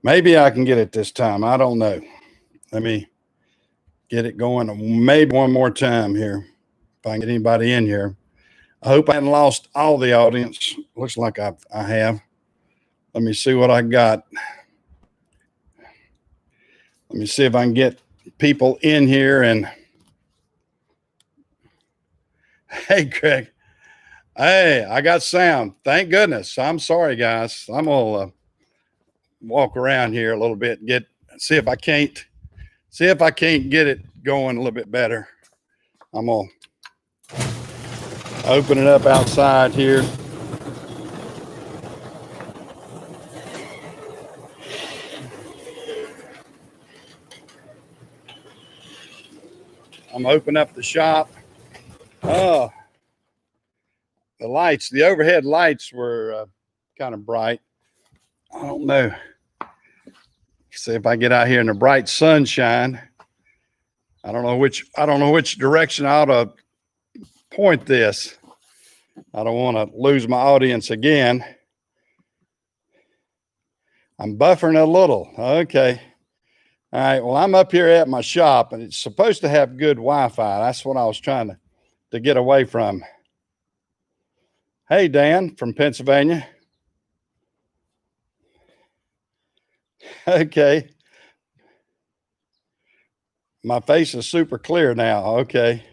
Maybe I can get it this time. I don't know. Let me get it going maybe one more time here. If I can get anybody in here. I hope I haven't lost all the audience. Looks like I have. Let me see what I got. Let me see if I can get people in here. And hey, Greg. Hey, I got sound. Thank goodness. I'm sorry, guys. I'm gonna walk around here a little bit, see if I can't get it going a little bit better. I'm gonna open it up outside here. I'm opening up the shop. Oh, the overhead lights were kind of bright. I don't know. See if I get out here in the bright sunshine. I don't know which direction I ought to point this. I don't want to lose my audience again. I'm buffering a little. Okay. All right. Well, I'm up here at my shop, and it's supposed to have good Wi-Fi. That's what I was trying to get away from. Hey, Dan from Pennsylvania. Okay. My face is super clear now. Okay.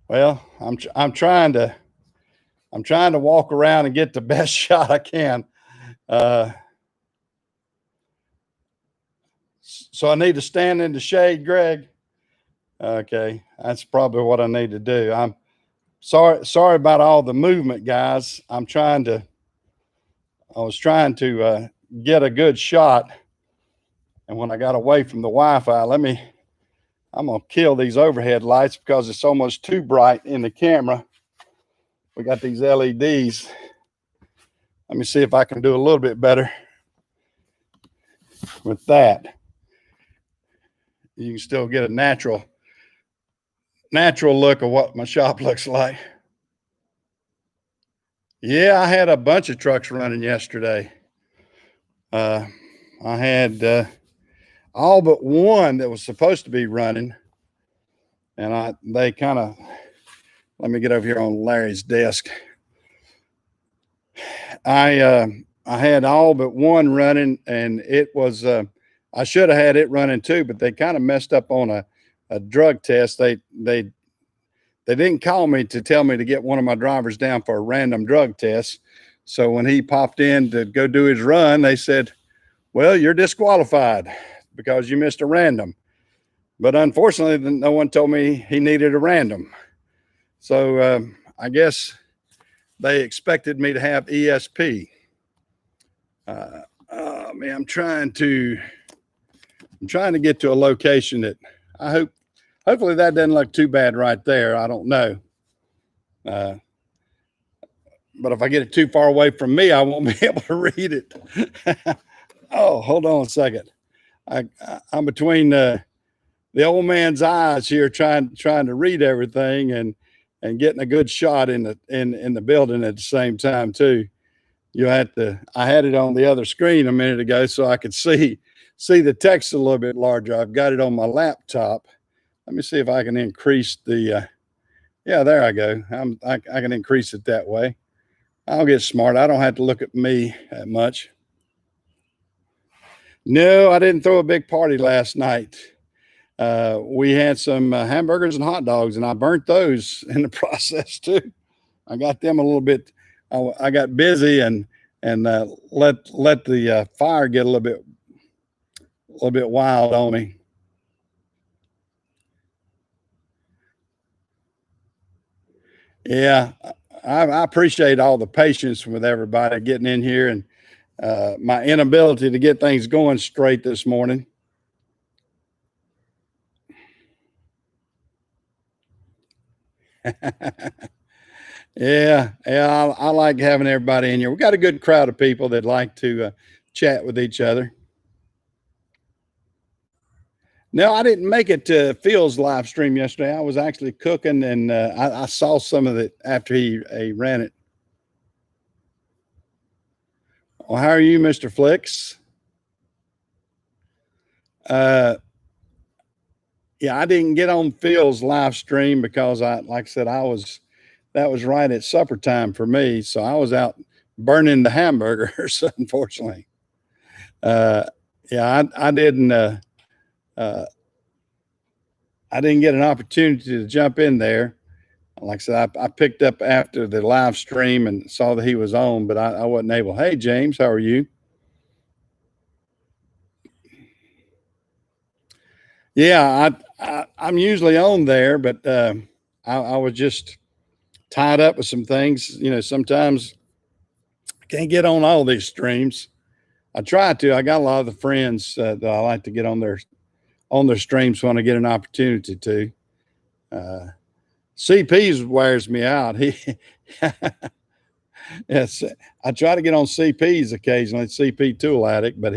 Well, I'm trying to walk around and get the best shot I can. So I need to stand in the shade, Greg. Okay, that's probably what I need to do. I'm sorry about all the movement, guys. I was trying to get a good shot, and when I got away from the Wi-Fi, I'm gonna kill these overhead lights because it's almost too bright in the camera. We got these LEDs. Let me see if I can do a little bit better with that. You can still get a natural look of what my shop looks like. Yeah, I had a bunch of trucks running yesterday. I had all but one that was supposed to be running, and they kind of, let me get over here on Larry's desk. I had all but one running, and it was I should have had it running too, but they kind of messed up on a drug test. They didn't call me to tell me to get one of my drivers down for a random drug test. So when he popped in to go do his run, they said, well, you're disqualified because you missed a random. But unfortunately, no one told me he needed a random. So I guess they expected me to have ESP. Oh man, I'm trying to get to a location that hopefully that doesn't look too bad right there. I don't know. But if I get it too far away from me, I won't be able to read it. Oh, hold on a second. I'm between the old man's eyes here trying to read everything and getting a good shot in the building at the same time too. I had it on the other screen a minute ago so I could see the text a little bit larger. I've got it on my laptop. Let me see if I can increase the, yeah, there I go. I can increase it that way. I'll get smart. I don't have to look at me that much. No, I didn't throw a big party last night. We had some hamburgers and hot dogs, and I burnt those in the process too. I got them a little bit. I got busy and let the fire get a little bit wild on me. Yeah, I appreciate all the patience with everybody getting in here and my inability to get things going straight this morning. Yeah, I like having everybody in here. We got a good crowd of people that like to chat with each other. No, I didn't make it to Phil's live stream yesterday. I was actually cooking, and I saw some of it after he ran it. Well, how are you, Mr. Flicks? Uh, yeah, I didn't get on Phil's live stream because like I said, that was right at supper time for me. So I was out burning the hamburgers, unfortunately. Uh, yeah, uh, I didn't get an opportunity to jump in there. Like I said, I picked up after the live stream and saw that he was on, but I wasn't able. Hey, James, how are you? Yeah, I'm usually on there, but I was just tied up with some things. You know, sometimes I can't get on all these streams. I try to. I got a lot of the friends that I like to get on their streams when I get an opportunity to. Uh, CP's wears me out. He, yes, I try to get on CP's occasionally. CP Tool Addict, but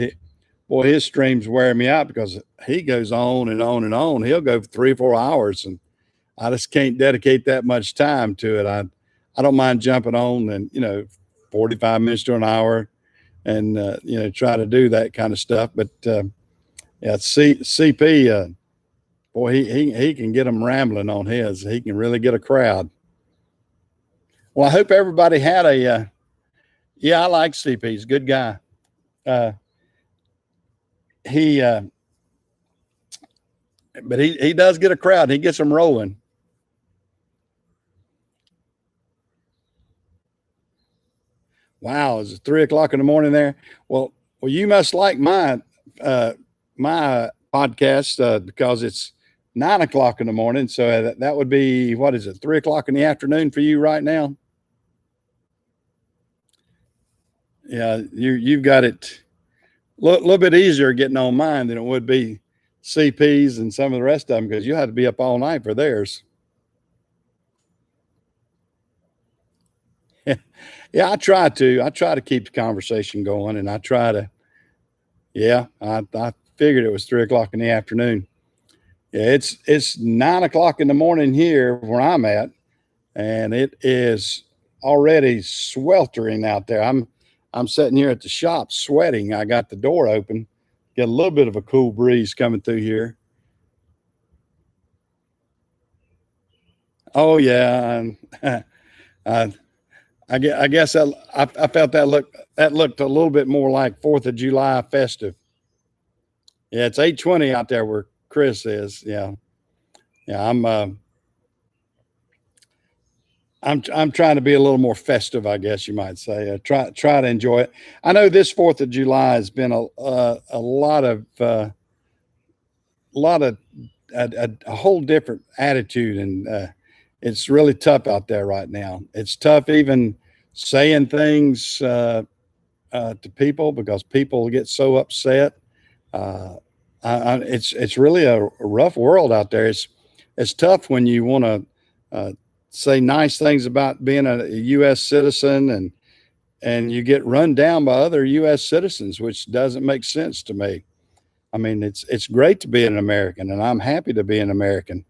boy, his streams wear me out because he goes on and on and on. He'll go for 3 or 4 hours, and I just can't dedicate that much time to it. I don't mind jumping on and 45 minutes to an hour, and try to do that kind of stuff. But yeah, CP, boy, he can get them rambling on his. He can really get a crowd. Well, I hope everybody had a. Yeah, I like CP. He's a good guy. Uh, he, but he does get a crowd. He gets them rolling. Wow, is it 3 o'clock in the morning there? Well, you must like my podcast because it's 9 o'clock in the morning. So that would be, what is it, 3 o'clock in the afternoon for you right now? Yeah, you've got it a little bit easier getting on mine than it would be CPs and some of the rest of them because you had to be up all night for theirs. Yeah, I try to keep the conversation going, and I try to. Yeah, I figured it was 3 o'clock in the afternoon. Yeah, it's 9 o'clock in the morning here where I'm at, and it is already sweltering out there. I'm sitting here at the shop sweating. I got the door open, get a little bit of a cool breeze coming through here. Oh yeah, and I guess I felt that looked a little bit more like 4th of July festive. Yeah, it's 8:20 out there where Chris is. Yeah, yeah. I'm trying to be a little more festive, I guess you might say. Try to enjoy it. I know this 4th of July has been a lot of a whole different attitude, and it's really tough out there right now. It's tough even saying things to people because people get so upset. Uh, it's really a rough world out there. It's tough when you want to say nice things about being a U.S. citizen and you get run down by other U.S. citizens, which doesn't make sense to me. I mean, it's great to be an American, and I'm happy to be an American,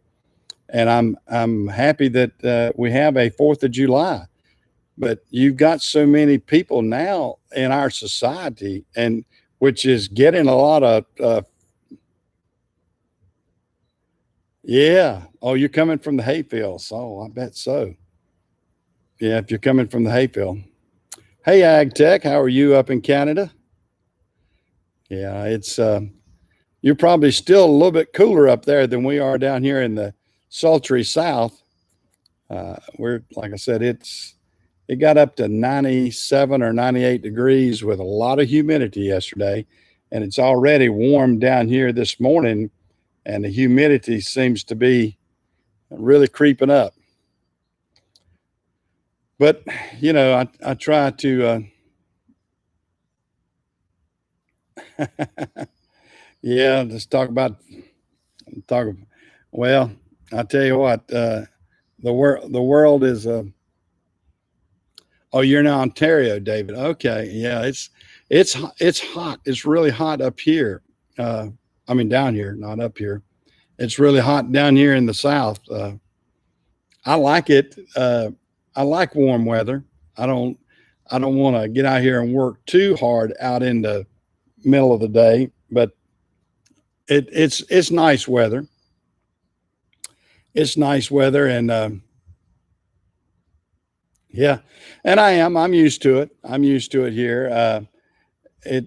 and I'm happy that we have a 4th of July. But you've got so many people now in our society, and which is getting a lot of yeah. Oh, you're coming from the hayfields. Oh, I bet so. Yeah, if you're coming from the hayfield. Hey, Ag Tech, how are you up in Canada? Yeah, it's you're probably still a little bit cooler up there than we are down here in the sultry South. We're like I said, it got up to 97 or 98 degrees with a lot of humidity yesterday, and it's already warm down here this morning, and the humidity seems to be really creeping up. But I try to. Yeah, just talk. Well, I tell you what, the world is. Oh, you're in Ontario, David. Okay, yeah, it's hot. It's really hot up here. I mean, down here, not up here. It's really hot down here in the South. I like it. I like warm weather. I don't. I don't want to get out here and work too hard out in the middle of the day, but it's nice weather. It's nice weather, and yeah, and I'm used to it. I'm used to it here. It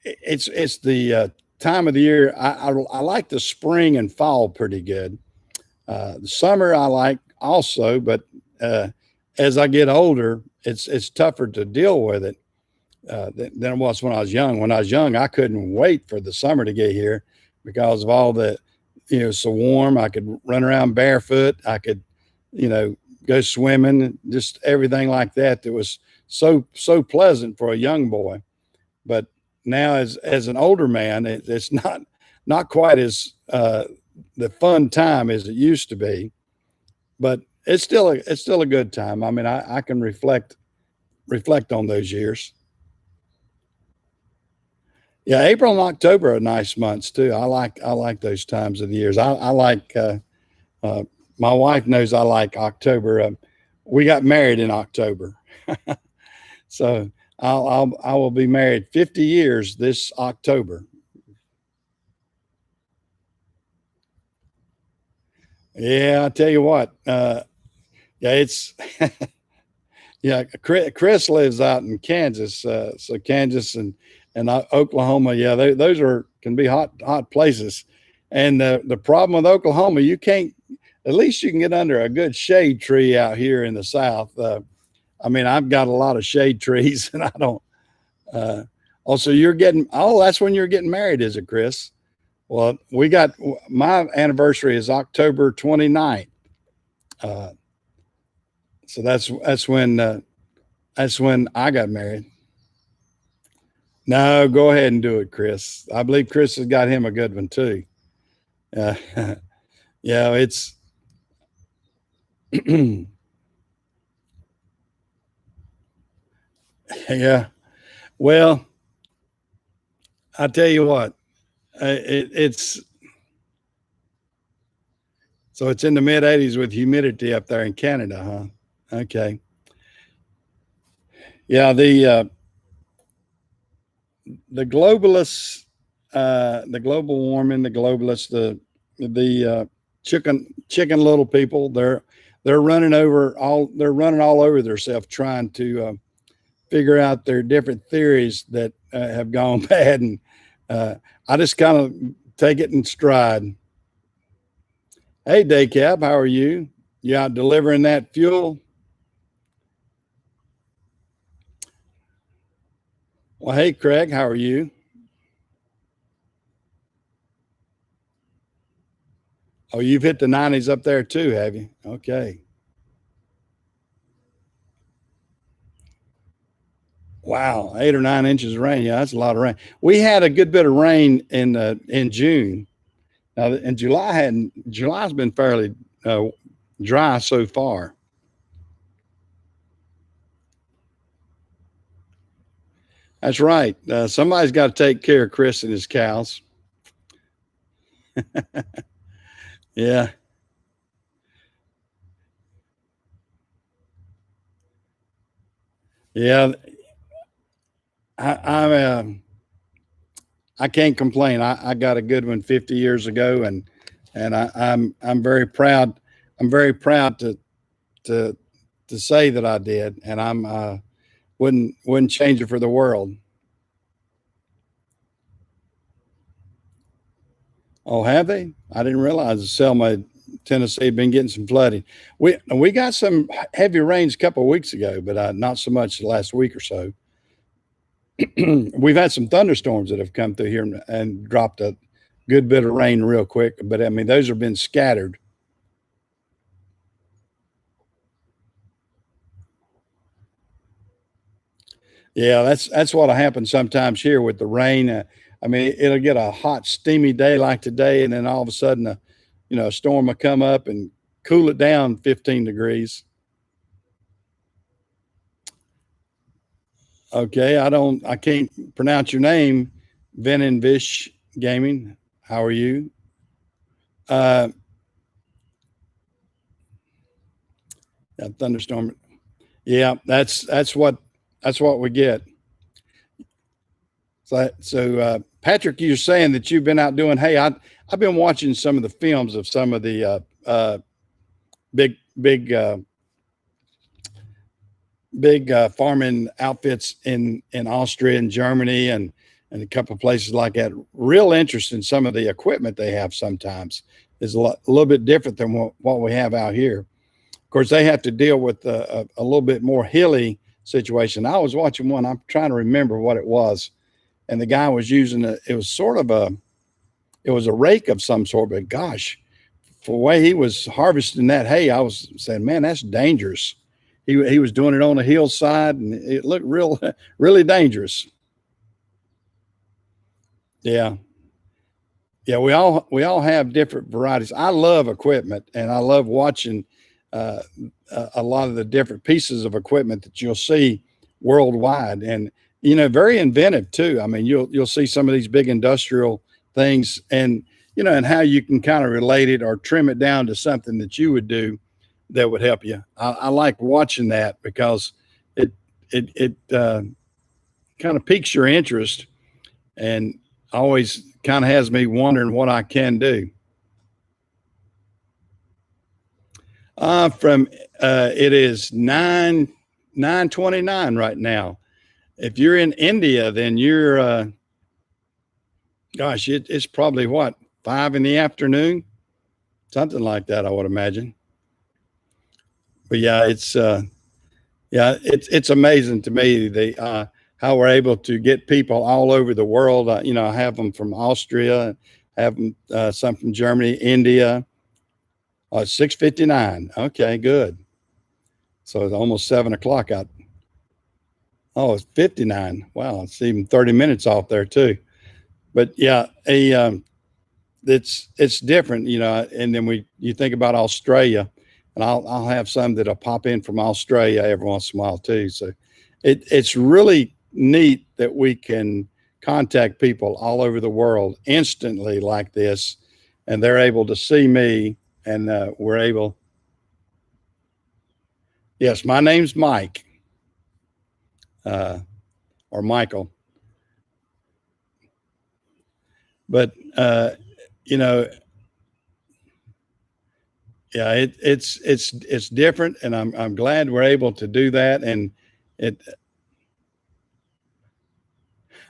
it's the time of the year. I like the spring and fall pretty good. The summer I like also, but as I get older, it's tougher to deal with it than it was when I was young. When I was young, I couldn't wait for the summer to get here because of all the, so warm. I could run around barefoot. I could, go swimming, just everything like that. That was so pleasant for a young boy. But now, as an older man, it's not quite as the fun time as it used to be. But it's still a good time. I mean, I can reflect on those years. Yeah, April and October are nice months too. I like those times of the years. I like uh, my wife knows I like October. We got married in October, so I will be married 50 years this October. Yeah, I tell you what. Yeah, it's yeah. Chris lives out in Kansas, so Kansas and Oklahoma. Yeah, those are can be hot places. And the problem with Oklahoma, you can't. At least you can get under a good shade tree out here in the South. I mean, I've got a lot of shade trees, and I don't. Uh, also, you're getting. Oh, that's when you're getting married, is it, Chris? Well, we got my anniversary is October 29th. Uh, so that's when I got married. No, go ahead and do it, Chris. I believe Chris has got him a good one too. Uh, yeah, it's yeah. Well, I tell you what, it's so it's in the mid 80s with humidity up there in Canada, huh? Okay. Yeah, the globalists, the global warming, the globalists, the chicken little people, they're running all over themselves trying to figure out their different theories that have gone bad, and I just kind of take it in stride. Hey, Daycab, how are you? You out delivering that fuel? Well, hey, Craig, how are you? Oh, you've hit the 90s up there too, have you? Okay. Wow, 8 or 9 inches of rain. Yeah, that's a lot of rain. We had a good bit of rain in June. Now, in July's been fairly dry so far. That's right. Somebody's got to take care of Chris and his cows. Yeah, yeah. I I can't complain. I got a good one 50 years ago, and I'm very proud. I'm very proud to to say that I did, and I'm wouldn't change it for the world. Oh, have they? I didn't realize Selma, Tennessee, had been getting some flooding. We got some heavy rains a couple of weeks ago, but not so much the last week or so. We've had some thunderstorms that have come through here and dropped a good bit of rain real quick, but I mean those have been scattered. Yeah, that's what happens sometimes here with the rain. I mean, it'll get a hot, steamy day like today, and then all of a sudden, a storm will come up and cool it down 15 degrees. Okay, I can't pronounce your name, Veninvish Gaming. How are you? Uh, yeah, thunderstorm. Yeah, that's what we get. So Patrick, you're saying that you've been out doing. Hey, I've been watching some of the films of some of the big farming outfits in Austria and Germany and a couple of places like that. Real interest in some of the equipment they have. Sometimes is a little bit different than what we have out here. Of course, they have to deal with a little bit more hilly situation. I was watching one. I'm trying to remember what it was, and the guy was using it was sort of it was a rake of some sort. But gosh, for the way he was harvesting that hay, I was saying, man, that's dangerous. He was doing it on a hillside, and it looked really dangerous. Yeah, yeah. We all have different varieties. I love equipment, and I love watching uh, a lot of the different pieces of equipment that you'll see worldwide, and very inventive too. I mean, you'll see some of these big industrial things, and and how you can kind of relate it or trim it down to something that you would do that would help you. I like watching that because it kind of piques your interest and always kind of has me wondering what I can do. From It is 9:29 right now. If you're in India, then you're gosh, it's probably what, 5 in the afternoon, something like that, I would imagine. But yeah, it's amazing to me the how we're able to get people all over the world. I have them from Austria, have them some from Germany, India. 6:59. Okay, good. So it's almost 7 o'clock out. Oh, it's 59. Wow, it's even 30 minutes off there too. But yeah, it's different, And then you think about Australia, and I'll have some that'll pop in from Australia every once in a while too. So it's really neat that we can contact people all over the world instantly like this, and they're able to see me, and we're able. Yes, my name's Mike, uh, or Michael, but you know, yeah, it's different, and I'm glad we're able to do that. And it,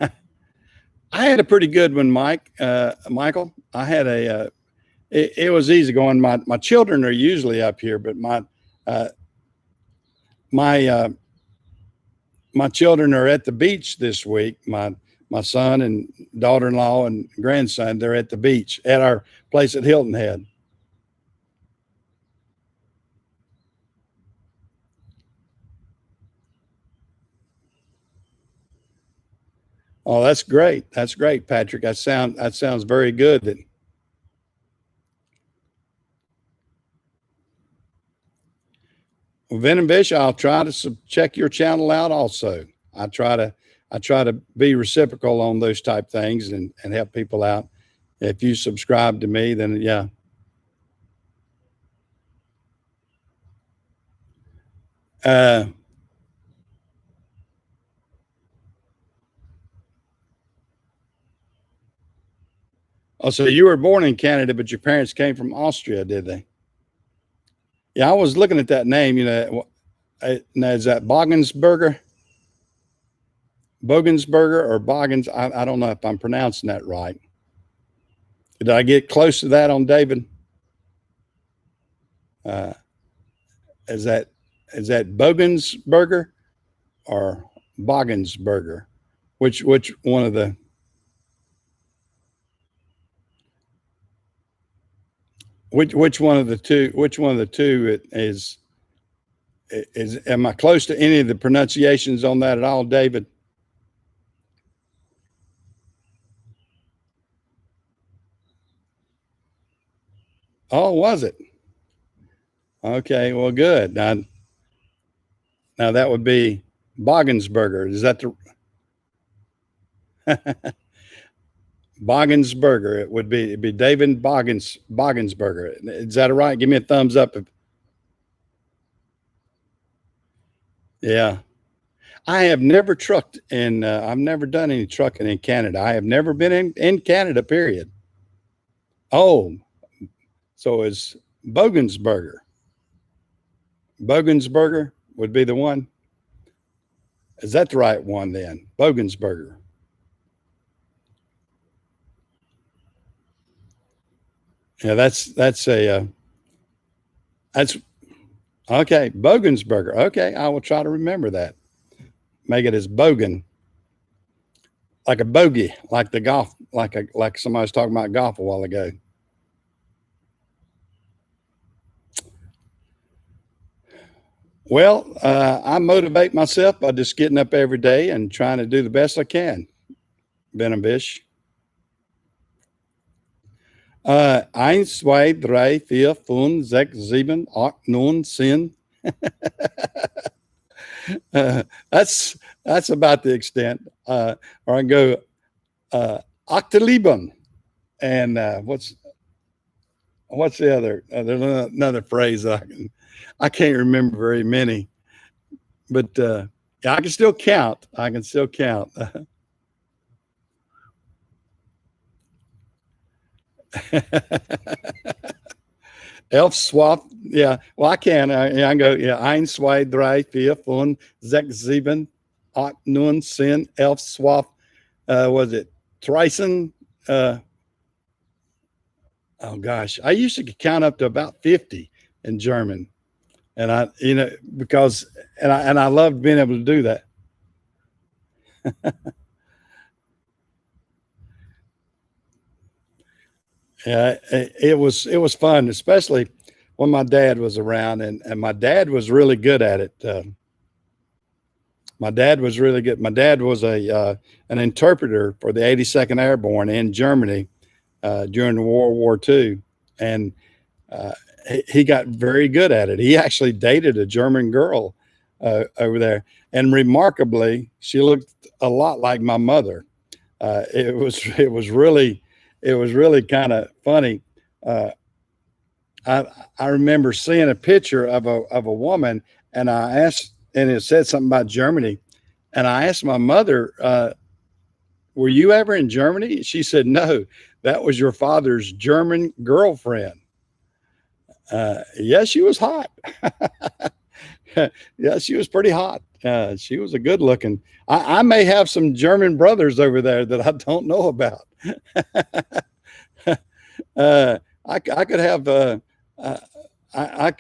I had a pretty good one, Michael. I had it was easy going. My children are usually up here, but uh, my my children are at the beach this week. My son and daughter-in-law and grandson, they're at the beach at our place at Hilton Head. Oh, that's great. That's great, Patrick. That sounds very good. Well, Venom Fish, I'll try to check your channel out also. I try to I try to be reciprocal on those type things and help people out. If you subscribe to me, then yeah. Uh, oh, so you were born in Canada, but your parents came from Austria, did they? Yeah, I was looking at that name. Now is that Bogensberger or Boggins? I don't know if I'm pronouncing that right. Did I get close to that on David? Uh, is that Bogensberger or Boggensberger? Which one of the which one of the two? Which one of the two is? Am I close to any of the pronunciations on that at all, David? Oh, was it? Okay, well, good. Now that would be Boggensberger. Is that the Boggensberger? It'd be David Boggensberger. Is that right? Give me a thumbs up. Yeah. I have never trucked in, I've never done any trucking in Canada. I have never been in Canada, period. Oh, so it's Bogensberger. Bogensberger would be the one. Is that the right one then? Bogensberger. Yeah, that's okay. Bogensberger. Okay, I will try to remember that. Make it as Bogan, like a bogey, like the golf, like somebody was talking about golf a while ago. Well, I motivate myself by just getting up every day and trying to do the best I can. Benabish. Eins, zwei, drei, vier, fünf, sechs, sieben, acht, neun, zehn. Uh, that's that's about the extent. Or I can go Octalieben, and what's the other? There's another phrase that I can't remember very many, but yeah, I can still count. I can still count. Elf swap. Yeah. Well, I can. Yeah, I can go. Yeah. Eins, zwei, drei, vier, fünf, sechs, sieben, acht, neun, zehn. Elf swap. Was it Tryson? Oh gosh, I used to count up to about 50 in German, and because and I loved being able to do that. Yeah, it was fun, especially when my dad was around, and my dad was really good at it. My dad was really good. My dad was a an interpreter for the 82nd Airborne in Germany during World War II, and uh, he got very good at it. He actually dated a German girl over there, and remarkably, she looked a lot like my mother. It was really kind of funny. Uh, I remember seeing a picture of a woman, and I asked, and it said something about Germany, and I asked my mother, "Were you ever in Germany?" She said, "No, that was your father's German girlfriend." Yeah, she was hot. Yeah, she was pretty hot. She was a good looking. I may have some German brothers over there that I don't know about. I could have uh, I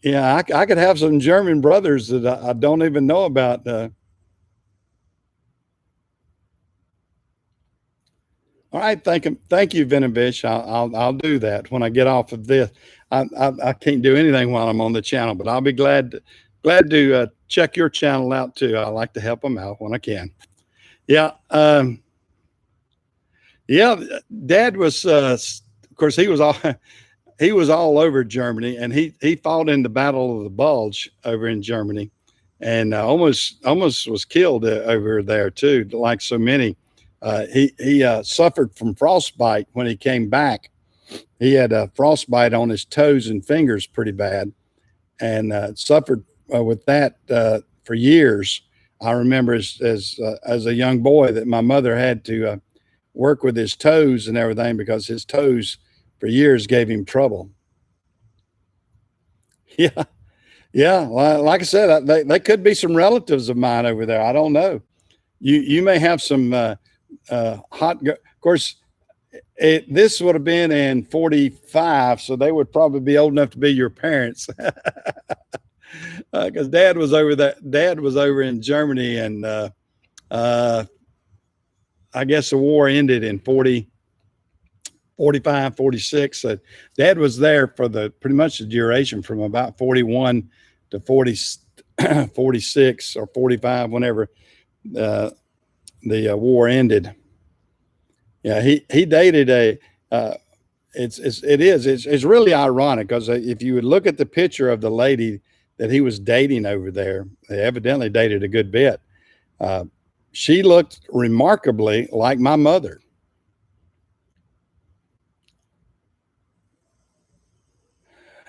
yeah, I could have some German brothers that I don't even know about. All right, thank you, Vinovish. I'll do that when I get off of this. I can't do anything while I'm on the channel, but I'll be glad to check your channel out too. I like to help them out when I can. Yeah, yeah. Dad was, of course, he was all over Germany, and he fought in the Battle of the Bulge over in Germany, and almost was killed over there too, like so many. He suffered from frostbite when he came back. He had a frostbite on his toes and fingers pretty bad, and suffered with that for years. I remember as a young boy that my mother had to work with his toes and everything because his toes for years gave him trouble. Yeah, yeah. Like I said, they could be some relatives of mine over there. I don't know. You may have some hot. Of course, this would have been in 45, so they would probably be old enough to be your parents. Because Dad was over in Germany, and uh, I guess the war ended in 45, 46. So Dad was there for pretty much the duration from about 41 to 40, 46 or 45, whenever uh, the war ended. Yeah, he dated a. It's really ironic because if you would look at the picture of the lady that he was dating over there, they evidently dated a good bit. Uh, she looked remarkably like my mother.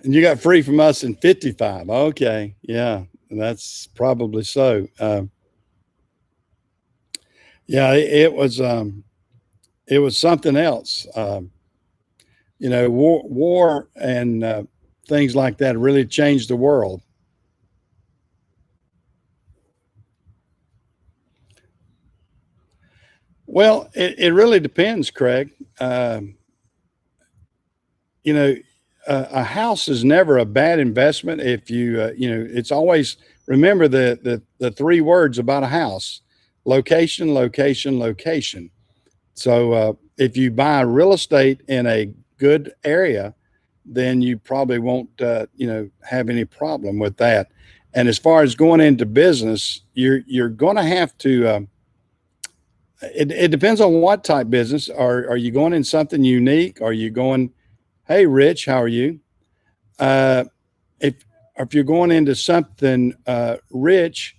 And you got free from us in 55. Okay. Yeah. That's probably so. Yeah, it was something else. War and things like that really changed the world. Well, it really depends, Craig. You know, a house is never a bad investment if it's always remember the three words about a house: location, location, location. So if you buy real estate in a good area, then you probably won't have any problem with that. And as far as going into business, you're going to have to. It depends on what type business. Are you going in something unique? Are you going? Hey, Rich, how are you? Uh, if you're going into something rich,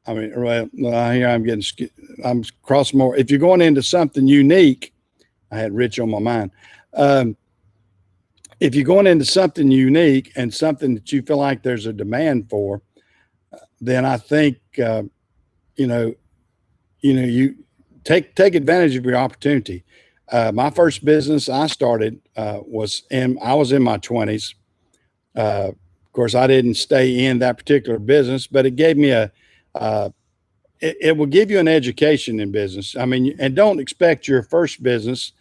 I mean, well, here I'm crossing more. If you're going into something unique, I had Rich on my mind. Um, if you're going into something unique and something that you feel like there's a demand for, then I think you know you take advantage of your opportunity. My first business I started I was in my 20s. Of course, I didn't stay in that particular business, but it gave me uh, it will give you an education in business. I mean, and don't expect your first business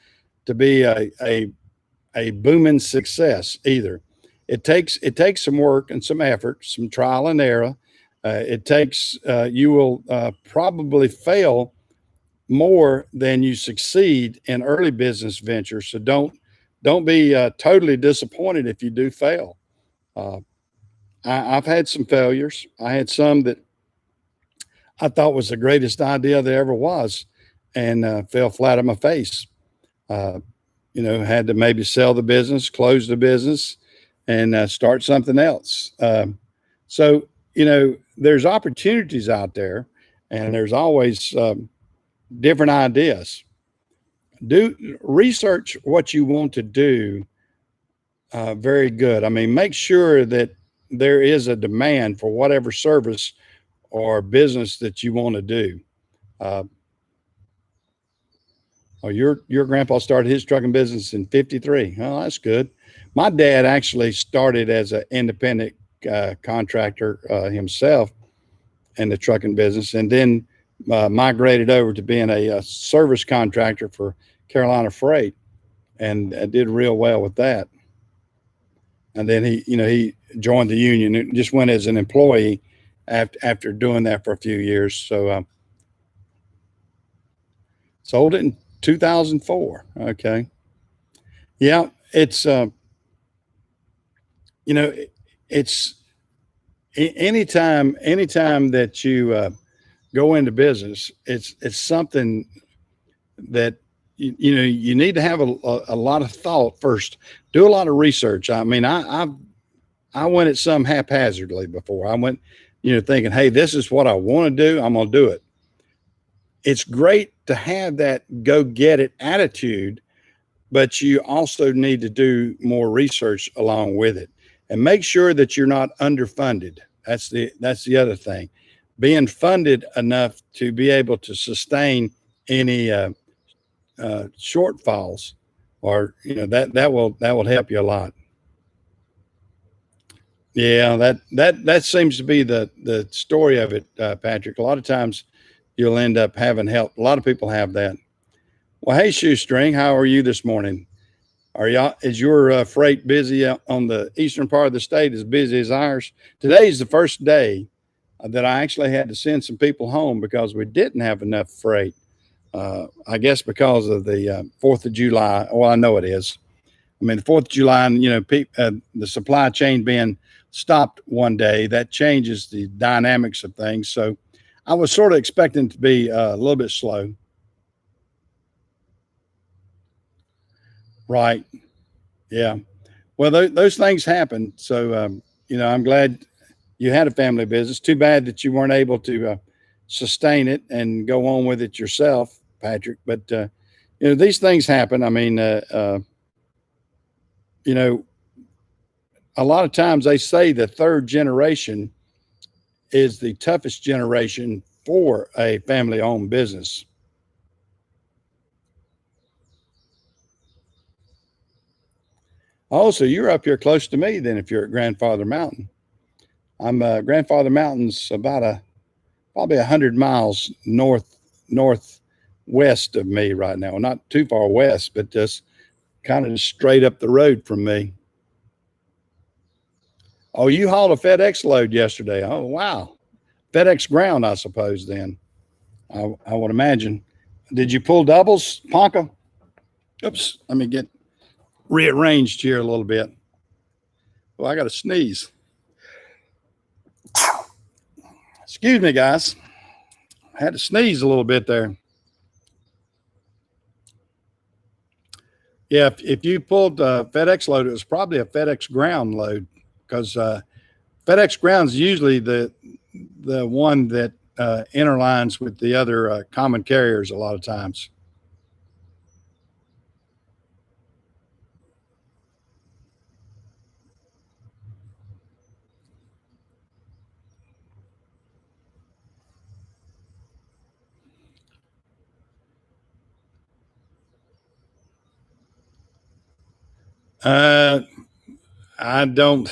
to be a booming success either. It takes some work and some effort, some trial and error. It takes you will probably fail more than you succeed in early business ventures. So don't be totally disappointed if you do fail. Uh, I've had some failures. I had some that I thought was the greatest idea there ever was, and fell flat on my face. Uh, had to maybe sell the business, close the business, and start something else. So, there's opportunities out there, and there's always different ideas. Do research what you want to do. Very good. I mean, make sure that there is a demand for whatever service or business that you want to do. Uh, Oh, your grandpa started his trucking business in '53. Oh, that's good. My dad actually started as an independent contractor himself in the trucking business, and then migrated over to being a service contractor for Carolina Freight, and did real well with that. And then he joined the union. It just went as an employee after doing that for a few years. So sold it in 2004. Okay. Yeah, you know, it's anytime that you go into business, it's something that you need to have a lot of thought first. Do a lot of research. I mean, I went at some haphazardly before. I went, thinking, hey, this is what I want to do. I'm gonna do it. It's great to have that go get it attitude, but you also need to do more research along with it, and make sure that you're not underfunded. That's the other thing. Being funded enough to be able to sustain any shortfalls, or that will help you a lot. Yeah, that seems to be the story of it, Patrick. A lot of times you'll end up having help. A lot of people have that. Well, hey, Shoestring, how are you this morning? Is your freight busy on the eastern part of the state, as busy as ours? Today's the first day that I actually had to send some people home because we didn't have enough freight. I guess because of the 4th of July. Well, I know it is. I mean, the 4th of July, and the supply chain being stopped one day, that changes the dynamics of things. So I was sort of expecting to be a little bit slow. Right. Yeah. Well, those things happen. So, I'm glad you had a family business. Too bad that you weren't able to sustain it and go on with it yourself, Patrick. But, these things happen. I mean, you know, a lot of times they say the third generation is the toughest generation for a family-owned business. Also, you're up here close to me then if you're at Grandfather Mountain. I'm Grandfather Mountain's about probably 100 miles northwest of me right now. Not too far west, but just kind of straight up the road from me. Oh, you hauled a FedEx load yesterday. Oh, wow. FedEx ground, I suppose, then. I would imagine. Did you pull doubles, Ponca? Oops, let me get rearranged here a little bit. Well, I got to sneeze. Excuse me, guys. I had to sneeze a little bit there. Yeah, if you pulled a FedEx load, it was probably a FedEx ground load because FedEx ground is usually the one that interlines with the other common carriers a lot of times. I don't.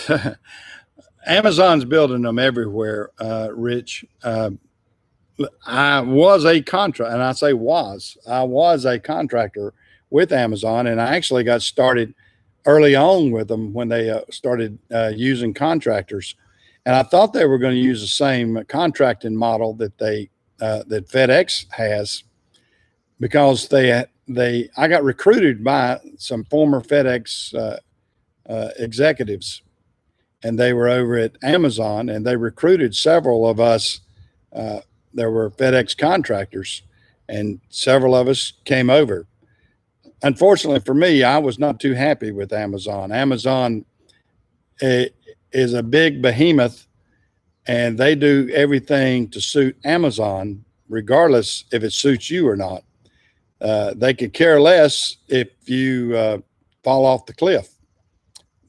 Amazon's building them everywhere, Rich. I was a contract, and I say was. I was a contractor with Amazon, and I actually got started early on with them when they started using contractors. And I thought they were going to use the same contracting model that that FedEx has, because I got recruited by some former FedEx executives, and they were over at Amazon, and they recruited several of us. There were FedEx contractors, and several of us came over. Unfortunately for me, I was not too happy with Amazon. Amazon is a big behemoth, and they do everything to suit Amazon, regardless if it suits you or not. They could care less if you fall off the cliff.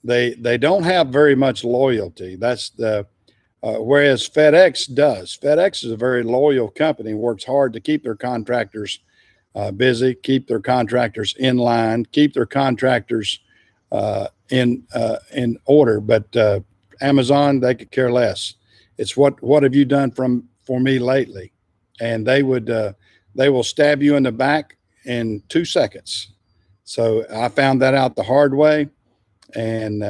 They don't have very much loyalty. That's the whereas FedEx does. FedEx is a very loyal company, works hard to keep their contractors busy, keep their contractors in line, keep their contractors in order. But Amazon, they could care less. It's what have you done for me lately? And they will stab you in the back in 2 seconds. So I found that out the hard way, and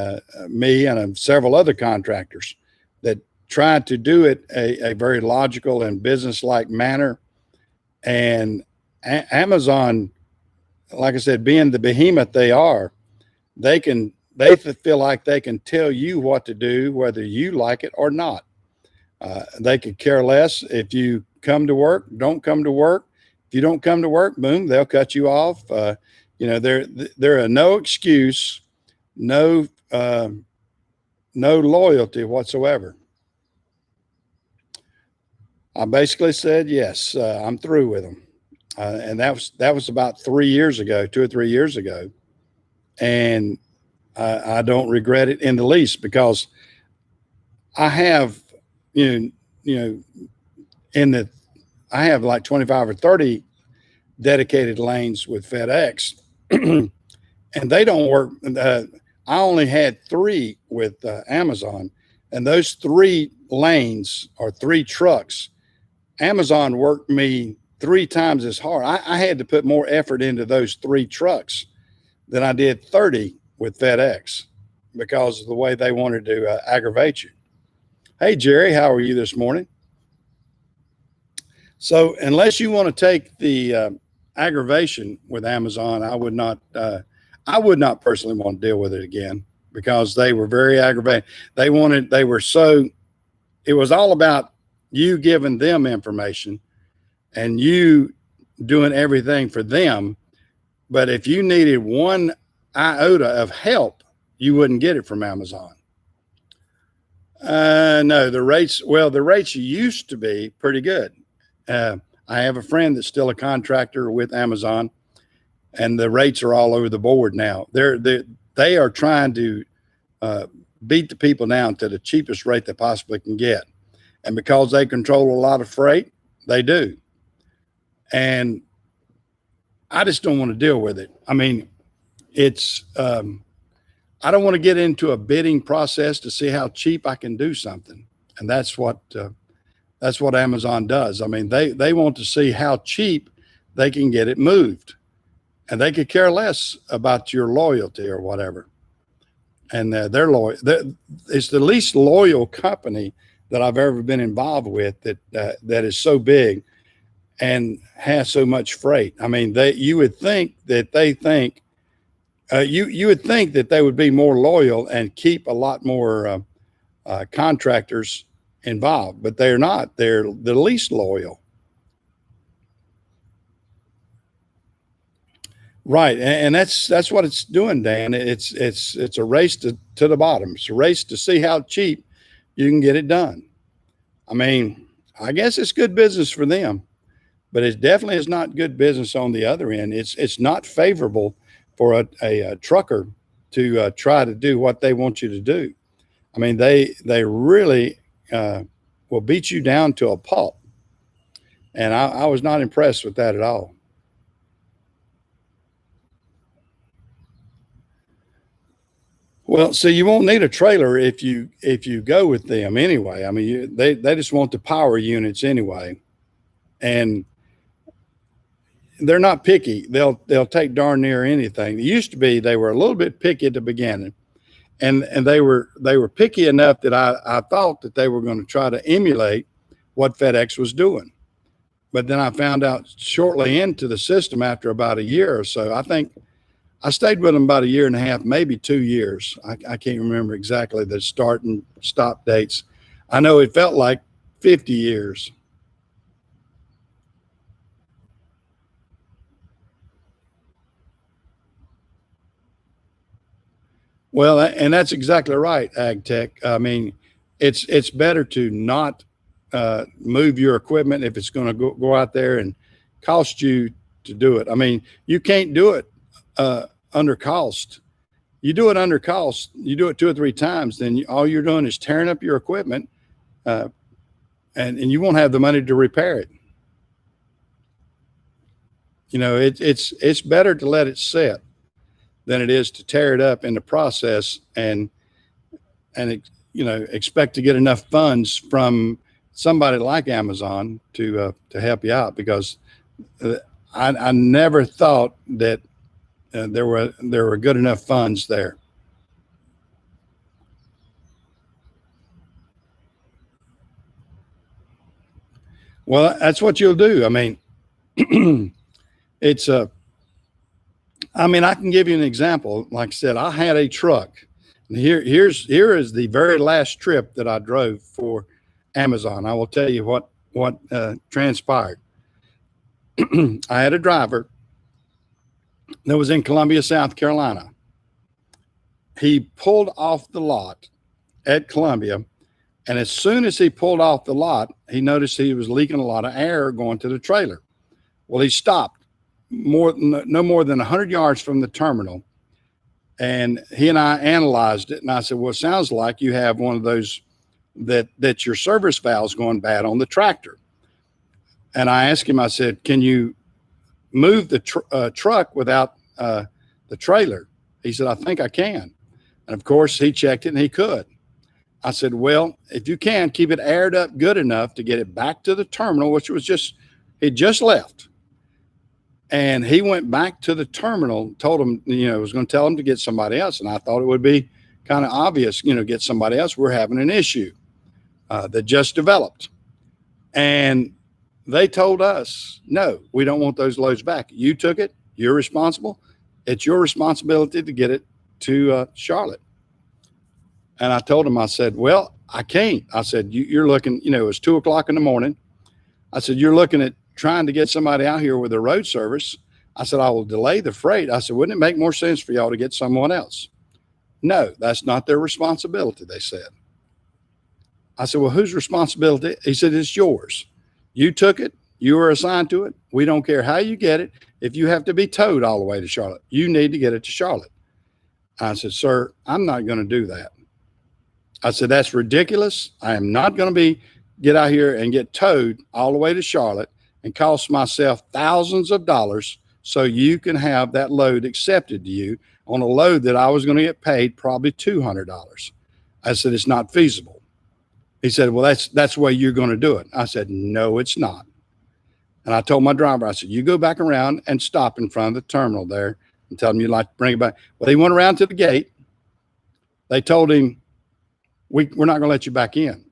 me and several other contractors that tried to do it a very logical and business-like manner. And Amazon, like I said, being the behemoth they are, they feel like they can tell you what to do, whether you like it or not. They could care less if you come to work, don't come to work. If you don't come to work, boom, they'll cut you off. There are no excuse, no loyalty whatsoever. I basically said, yes, I'm through with them. And that was about 3 years ago, 2 or 3 years ago. And I don't regret it in the least, because I have, I have like 25 or 30 dedicated lanes with FedEx, and they don't work. I only had 3 with Amazon, and those 3 lanes or 3 trucks, Amazon worked me 3 times as hard. I had to put more effort into those 3 trucks than I did 30 with FedEx, because of the way they wanted to aggravate you. Hey, Jerry, how are you this morning? So unless you want to take the aggravation with Amazon, I would not personally want to deal with it again, because they were very aggravating. It was all about you giving them information and you doing everything for them. But if you needed one iota of help, you wouldn't get it from Amazon. No, the rates used to be pretty good. I have a friend that's still a contractor with Amazon, and the rates are all over the board now. They are trying to beat the people down to the cheapest rate they possibly can get. And because they control a lot of freight, they do. And I just don't want to deal with it. I mean, it's, I don't want to get into a bidding process to see how cheap I can do something. And that's what Amazon does. I mean, they want to see how cheap they can get it moved, and they could care less about your loyalty or whatever. And they're loyal. It's the least loyal company that I've ever been involved with that is so big and has so much freight. I mean, you would think that you would think that they would be more loyal and keep a lot more contractors involved, but they're not. They're the least loyal. Right, and that's what it's doing, Dan. It's a race to the bottom. It's a race to see how cheap you can get it done. I mean, I guess it's good business for them, but it definitely is not good business on the other end. It's not favorable for a trucker to try to do what they want you to do. I mean, they really will beat you down to a pulp, and I was not impressed with that at all. Well, so you won't need a trailer if you go with them anyway. I mean, they just want the power units anyway, and they're not picky. They'll take darn near anything. It used to be they were a little bit picky at the beginning, and they were picky enough that I thought that they were going to try to emulate what FedEx was doing. But then I found out shortly into the system, after about a year or so, I think I stayed with them about a year and a half, maybe 2 years. I can't remember exactly the start and stop dates. I know it felt like 50 years. Well, and that's exactly right, Ag Tech. I mean, it's better to not move your equipment if it's going to go out there and cost you to do it. I mean, you can't do it under cost. You do it under cost, you do it 2 or 3 times, then all you're doing is tearing up your equipment, and you won't have the money to repair it. You know, it's better to let it sit than it is to tear it up in the process and expect to get enough funds from somebody like Amazon to help you out, because I never thought that there were good enough funds there. Well, that's what you'll do. I mean, it's I mean, I can give you an example. Like I said, I had a truck. And here is the very last trip that I drove for Amazon. I will tell you what transpired. I had a driver that was in Columbia, South Carolina. He pulled off the lot at Columbia, and as soon as he pulled off the lot, he noticed he was leaking a lot of air going to the trailer. Well, he stopped no more than 100 yards from the terminal, and he and I analyzed it. And I said, well, it sounds like you have one of those that your service valve's going bad on the tractor. And I asked him, I said, can you move the truck without the trailer? He said, I think I can. And of course, he checked it and he could. I said, well, if you can, keep it aired up good enough to get it back to the terminal, which was it just left. And he went back to the terminal, told him, was going to tell him to get somebody else. And I thought it would be kind of obvious, get somebody else. We're having an issue that just developed. And they told us, no, we don't want those loads back. You took it. You're responsible. It's your responsibility to get it to Charlotte. And I told him, I said, well, I can't. I said, you're looking, it was 2:00 in the morning. I said, you're looking at trying to get somebody out here with a road service. I said, I will delay the freight. I said, wouldn't it make more sense for y'all to get someone else? No, that's not their responsibility, they said. I said, well, whose responsibility? He said, it's yours. You took it. You were assigned to it. We don't care how you get it. If you have to be towed all the way to Charlotte, you need to get it to Charlotte. I said, sir, I'm not going to do that. I said, that's ridiculous. I am not going to be get out here and get towed all the way to Charlotte and cost myself thousands of dollars so you can have that load accepted to you on a load that I was going to get paid probably $200. I said, it's not feasible. He said, well, that's the way you're going to do it. I said, no, it's not. And I told my driver, I said, you go back around and stop in front of the terminal there and tell them you'd like to bring it back. Well, he went around to the gate. They told him, we're not going to let you back in.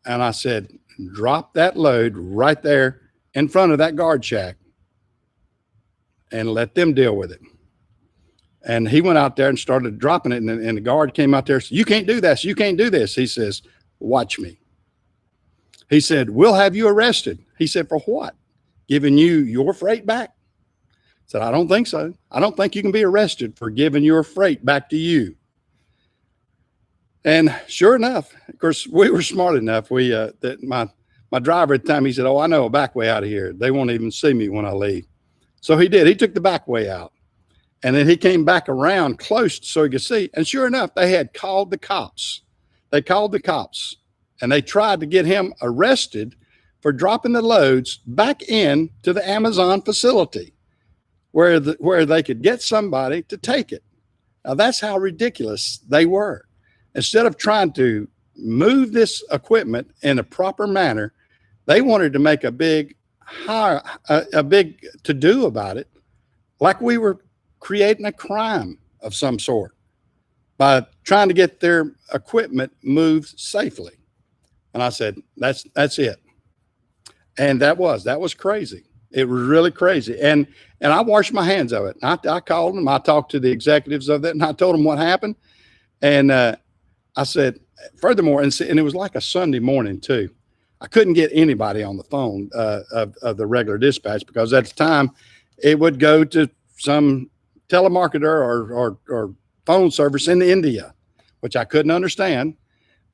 And I said, drop that load right there in front of that guard shack and let them deal with it. And he went out there and started dropping it. And the guard came out there and said, you can't do this. You can't do this. He says, watch me. He said, we'll have you arrested. He said, for what? Giving you your freight back? I said, I don't think so. I don't think you can be arrested for giving your freight back to you. And sure enough, of course, we were smart enough. That my driver at the time, he said, oh, I know a back way out of here. They won't even see me when I leave. So he did. He took the back way out. And then he came back around close so he could see. And sure enough, they had called the cops. They called the cops. And they tried to get him arrested for dropping the loads back in to the Amazon facility where they could get somebody to take it. Now, that's how ridiculous they were. Instead of trying to move this equipment in a proper manner, they wanted to make a big to-do about it, like we were creating a crime of some sort by trying to get their equipment moved safely. And I said, that's it. And that was crazy. It was really crazy. And I washed my hands of it. I called them. I talked to the executives of that, and I told them what happened. And I said, furthermore, and it was like a Sunday morning too. I couldn't get anybody on the phone of the regular dispatch, because at the time it would go to some telemarketer or phone service in India, which I couldn't understand.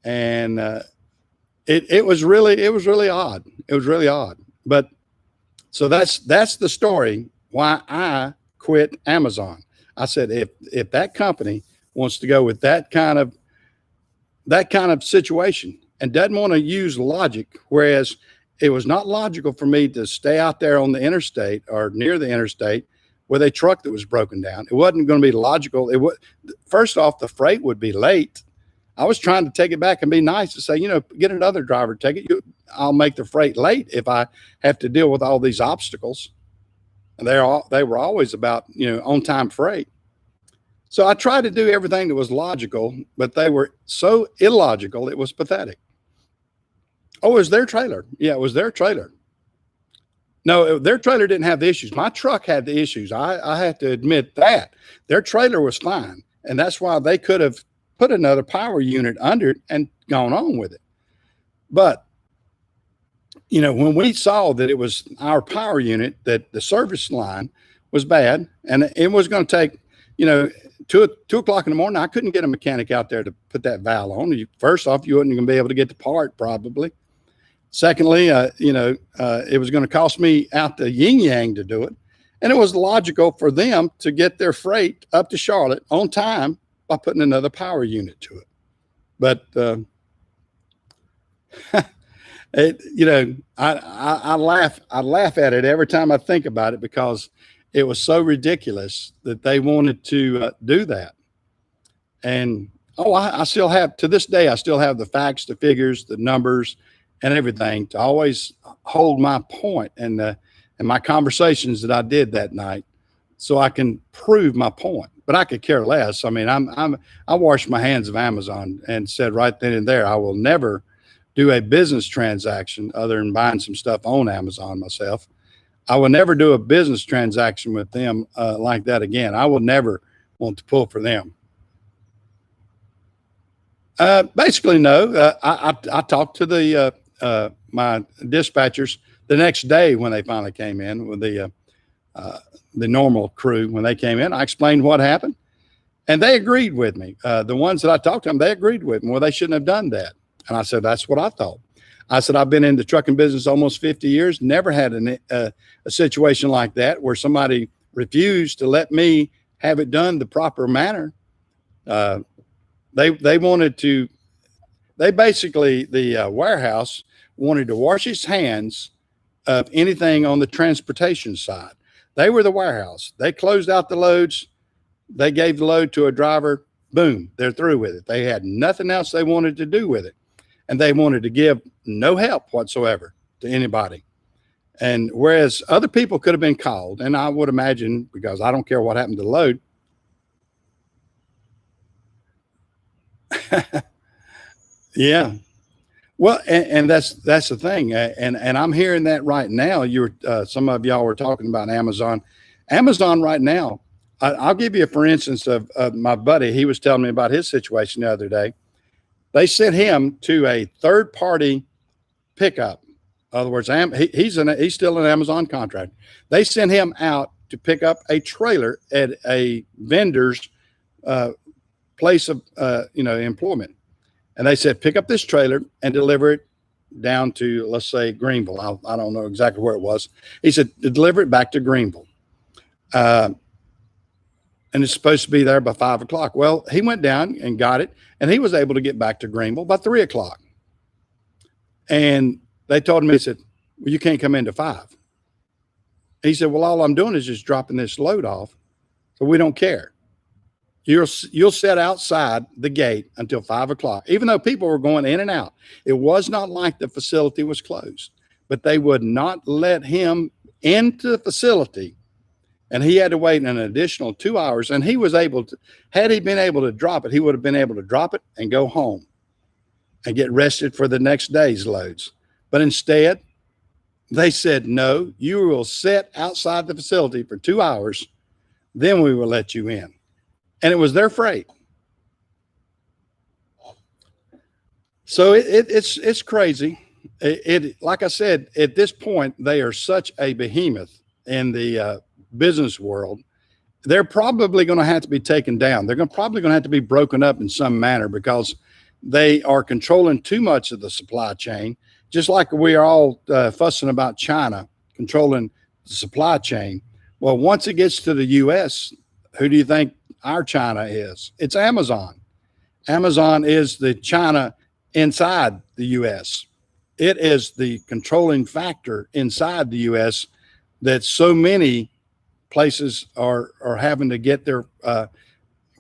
And it was really odd. It was really odd. But so that's the story why I quit Amazon. I said, if that company wants to go with that kind of situation and doesn't want to use logic, whereas it was not logical for me to stay out there on the interstate or near the interstate with a truck that was broken down. It wasn't going to be logical. First off, the freight would be late. I was trying to take it back and be nice to say, get another driver to take it. I'll make the freight late if I have to deal with all these obstacles. And they were always about, on-time freight. So I tried to do everything that was logical, but they were so illogical, it was pathetic. Oh, it was their trailer. Yeah, it was their trailer. No, their trailer didn't have the issues. My truck had the issues. I have to admit that. Their trailer was fine. And that's why they could have put another power unit under it and gone on with it. But, when we saw that it was our power unit, that the service line was bad, and it was going to take, 2 o'clock in the morning, I couldn't get a mechanic out there to put that valve on. First off, you wasn't going to be able to get the part probably. Secondly, it was going to cost me out the yin yang to do it. And it was logical for them to get their freight up to Charlotte on time by putting another power unit to it. But, I laugh at it every time I think about it, because it was so ridiculous that they wanted to do that. And, I still have, to this day, I still have the facts, the figures, the numbers, and everything to always hold my point and my conversations that I did that night, so I can prove my point. But I could care less. I mean, I washed my hands of Amazon and said right then and there, I will never do a business transaction other than buying some stuff on Amazon myself. I will never do a business transaction with them like that again. I will never want to pull for them. Basically, no. I talked to my dispatchers the next day when they finally came in with the normal crew. When they came in, I explained what happened, and they agreed with me. The ones that I talked to them, they agreed with me. Well, they shouldn't have done that. And I said, that's what I thought. I said, I've been in the trucking business almost 50 years, never had a situation like that where somebody refused to let me have it done the proper manner. They they basically, the warehouse wanted to wash its hands of anything on the transportation side. They were the warehouse. They closed out the loads. They gave the load to a driver. Boom, they're through with it. They had nothing else they wanted to do with it. And they wanted to give no help whatsoever to anybody. And whereas other people could have been called, and I would imagine, because I don't care what happened to the load. Yeah. Well, and that's the thing, and I'm hearing that right now. Some of y'all were talking about Amazon. Amazon right now. I'll give you a for instance of my buddy. He was telling me about his situation the other day. They sent him to a third party pickup. In other words, he's still an Amazon contractor. They sent him out to pick up a trailer at a vendor's place of employment. And they said, pick up this trailer and deliver it down to, let's say, Greenville. I don't know exactly where it was. He said, deliver it back to Greenville. And it's supposed to be there by 5 o'clock. Well, he went down and got it, and he was able to get back to Greenville by 3 o'clock. And they told him, he said, well, you can't come into 5. He said, well, all I'm doing is just dropping this load off. So we don't care. You'll sit outside the gate until 5 o'clock, even though people were going in and out. It was not like the facility was closed, but they would not let him into the facility. And he had to wait an additional 2 hours. And he was able to, had he been able to drop it, he would have been able to drop it and go home and get rested for the next day's loads. But instead, they said, no, you will sit outside the facility for 2 hours. Then we will let you in. And it was their freight. So it's crazy. Like I said, at this point, they are such a behemoth in the business world. They're probably going to have to be taken down. They're probably going to have to be broken up in some manner because they are controlling too much of the supply chain. Just like we are all fussing about China controlling the supply chain. Well, once it gets to the U.S., who do you think our China is? It's Amazon. Amazon is the China inside the U.S. It is the controlling factor inside the U.S. that so many places are having to get their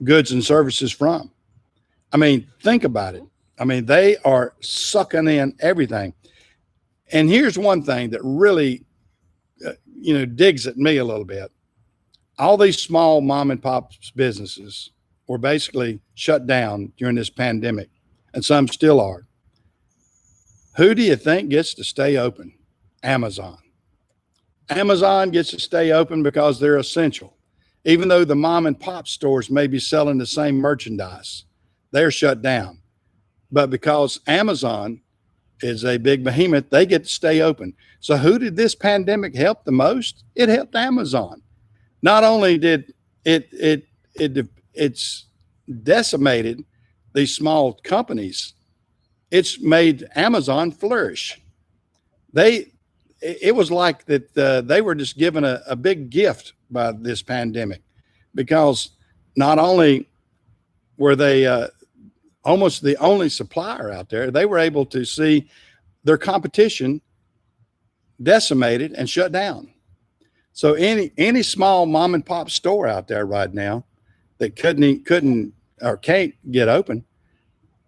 goods and services from. I mean, think about it. I mean, they are sucking in everything. And here's one thing that really, digs at me a little bit. All these small mom and pop businesses were basically shut down during this pandemic, and some still are. Who do you think gets to stay open? Amazon. Amazon gets to stay open because they're essential. Even though the mom and pop stores may be selling the same merchandise, they're shut down. But because Amazon is a big behemoth, they get to stay open. So who did this pandemic help the most? It helped Amazon. Not only did it's decimated these small companies, it's made Amazon flourish. It was like that they were just given a big gift by this pandemic, because not only were they almost the only supplier out there, they were able to see their competition decimated and shut down. So any small mom and pop store out there right now that couldn't or can't get open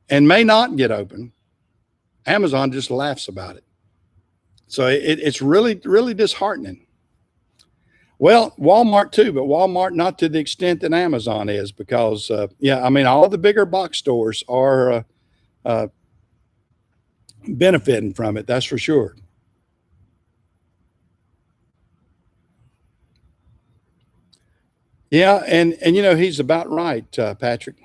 and may not get open, Amazon just laughs about it. So it's really, really disheartening. Well, Walmart too, but Walmart not to the extent that Amazon is, because all the bigger box stores are benefiting from it. That's for sure. Yeah, and he's about right, Patrick.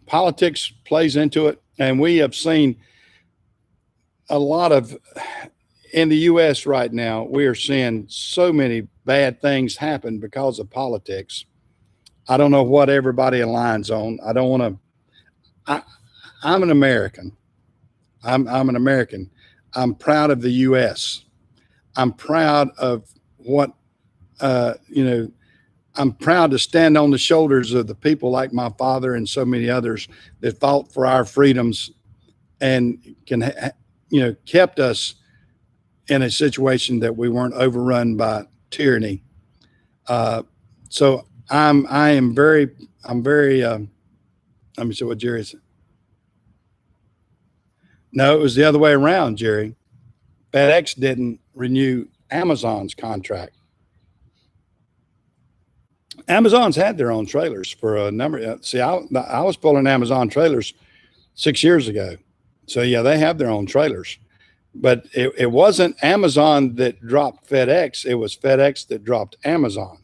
Politics plays into it, and we have seen a lot of, in the U.S. right now, we are seeing so many bad things happen because of politics. I don't know what everybody aligns on. I don't want to. I'm an American. I'm an American. I'm proud of the U.S. I'm proud of what I'm proud to stand on the shoulders of the people like my father and so many others that fought for our freedoms and kept us in a situation that we weren't overrun by tyranny. So I'm very, let me see what Jerry said. No, it was the other way around, Jerry. FedEx didn't renew Amazon's contract. Amazon's had their own trailers for a number. See, I was pulling Amazon trailers 6 years ago. So yeah, they have their own trailers, but it wasn't Amazon that dropped FedEx. It was FedEx that dropped Amazon.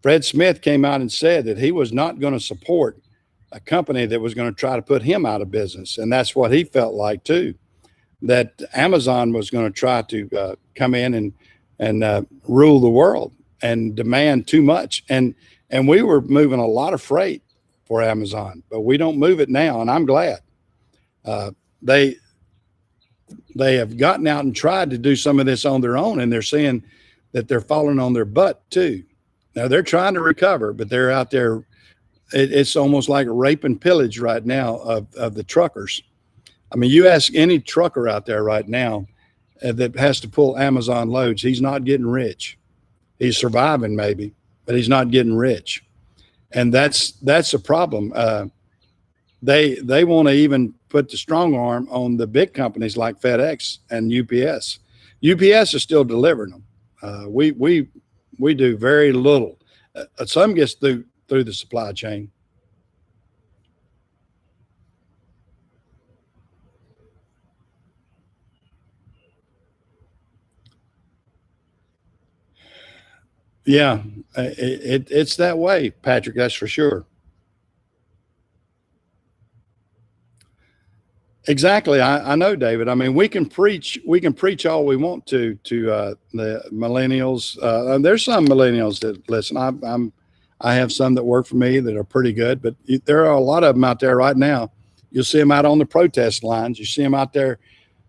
Fred Smith came out and said that he was not going to support a company that was going to try to put him out of business. And that's what he felt like too, that Amazon was going to try to come in and rule the world and demand too much. And we were moving a lot of freight for Amazon, but we don't move it now. And I'm glad. They have gotten out and tried to do some of this on their own, and they're seeing that they're falling on their butt too. Now they're trying to recover, but they're out there. It's almost like rape and pillage right now of the truckers. I mean, you ask any trucker out there right now that has to pull Amazon loads, he's not getting rich. He's surviving maybe, but he's not getting rich. And that's a problem. They want to even put the strong arm on the big companies like FedEx and UPS. UPS is still delivering them. We do very little. Some gets through the supply chain. Yeah, it's that way, Patrick. That's for sure. Exactly. I know, David. I mean, we can preach all we want to the millennials. There's some millennials that listen. I have some that work for me that are pretty good, but there are a lot of them out there right now. You'll see them out on the protest lines. You see them out there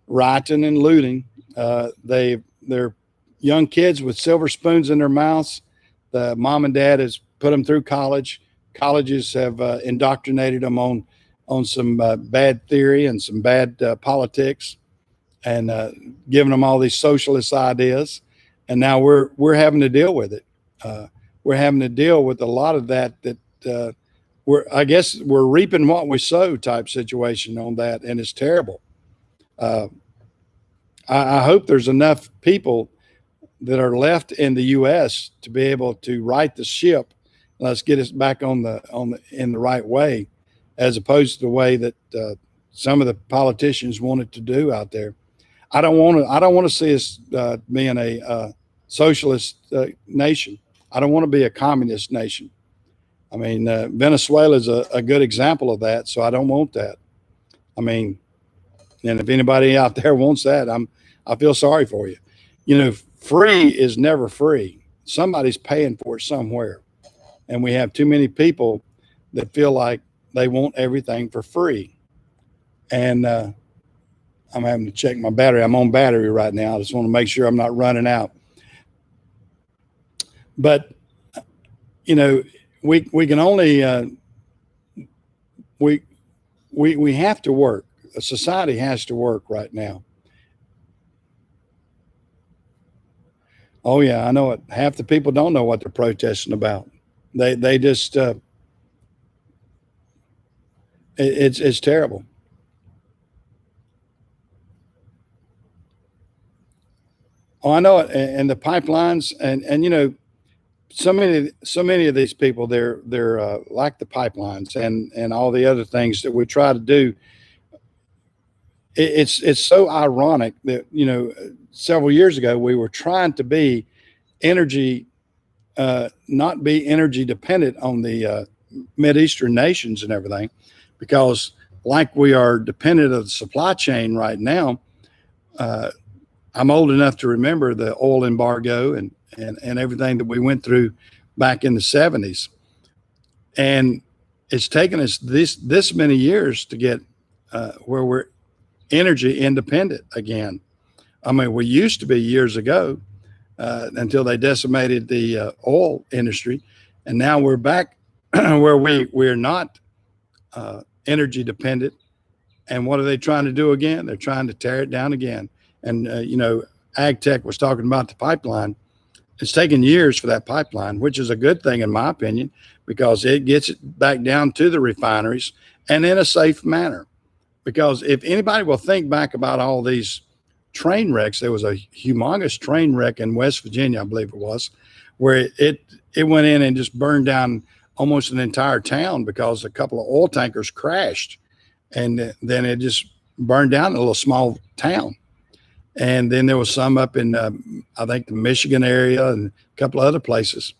rioting and looting. They're young kids with silver spoons in their mouths. The mom and dad has put them through college. Colleges have indoctrinated them on some bad theory and some bad politics, and giving them all these socialist ideas. And now we're having to deal with it. We're having to deal with a lot of that. I guess we're reaping what we sow type situation on that, and it's terrible. I hope there's enough people that are left in the U.S. to be able to right the ship. Let's get us back in the right way, as opposed to the way that some of the politicians wanted to do out there. I don't want to see us being a socialist nation. I don't want to be a communist nation. I mean, Venezuela is a good example of that. So I don't want that. I mean, and if anybody out there wants that, I feel sorry for you. You know, free is never free. Somebody's paying for it somewhere. And we have too many people that feel like they want everything for free. And I'm having to check my battery. I'm on battery right now. I just want to make sure I'm not running out. But, you know, we can only, we have to work. A society has to work right now. Oh yeah, I know it. Half the people don't know what they're protesting about. They just, it's terrible. Oh, I know it. And the pipelines, and you know, so many of these people, they're like the pipelines and all the other things that we try to do. It's so ironic that, you know, several years ago we were trying to be energy, not be energy dependent on the Mideastern nations and everything, because like we are dependent of the supply chain right now. I'm old enough to remember the oil embargo and everything that we went through back in the 70s. And it's taken us this many years to get where we're energy independent again. I mean, we used to be years ago until they decimated the oil industry. And now we're back where we're not energy dependent. And what are they trying to do again? They're trying to tear it down again. And, Ag Tech was talking about the pipeline. It's taken years for that pipeline, which is a good thing, in my opinion, because it gets it back down to the refineries and in a safe manner. Because if anybody will think back about all these train wrecks, there was a humongous train wreck in West Virginia, I believe it was, where it went in and just burned down almost an entire town because a couple of oil tankers crashed. And then it just burned down a little small town. And then there was some up in, I think, the Michigan area and a couple of other places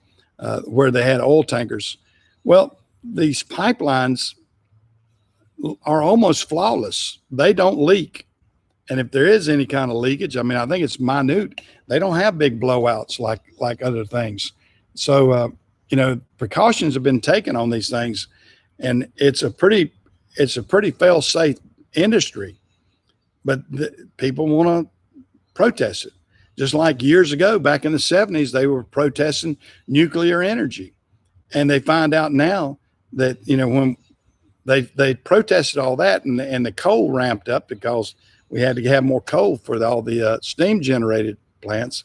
where they had oil tankers. Well, these pipelines are almost flawless. They don't leak. And if there is any kind of leakage, I mean, I think it's minute. They don't have big blowouts like other things. So, precautions have been taken on these things, and it's a pretty fail-safe industry. But people want to protest it. Just like years ago, back in the 70s, they were protesting nuclear energy. And they find out now that, when they protested all that and the coal ramped up because we had to have more coal for all the steam generated plants.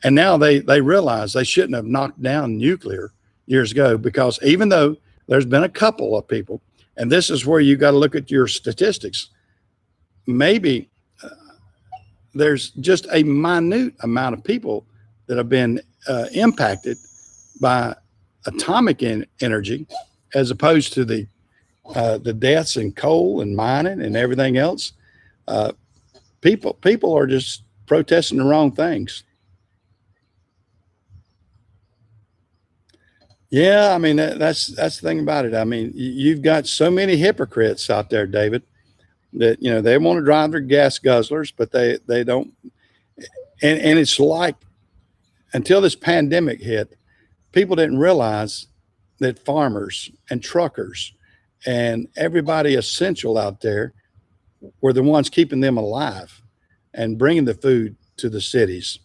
And now they realize they shouldn't have knocked down nuclear years ago, because even though there's been a couple of people, and this is where you got to look at your statistics, maybe there's just a minute amount of people that have been impacted by atomic energy, as opposed to the deaths in coal and mining and everything else. People are just protesting the wrong things. Yeah, I mean, that's the thing about it. I mean, you've got so many hypocrites out there, David, that they want to drive their gas guzzlers, but they don't. And it's like, until this pandemic hit, people didn't realize that farmers and truckers and everybody essential out there were the ones keeping them alive and bringing the food to the cities.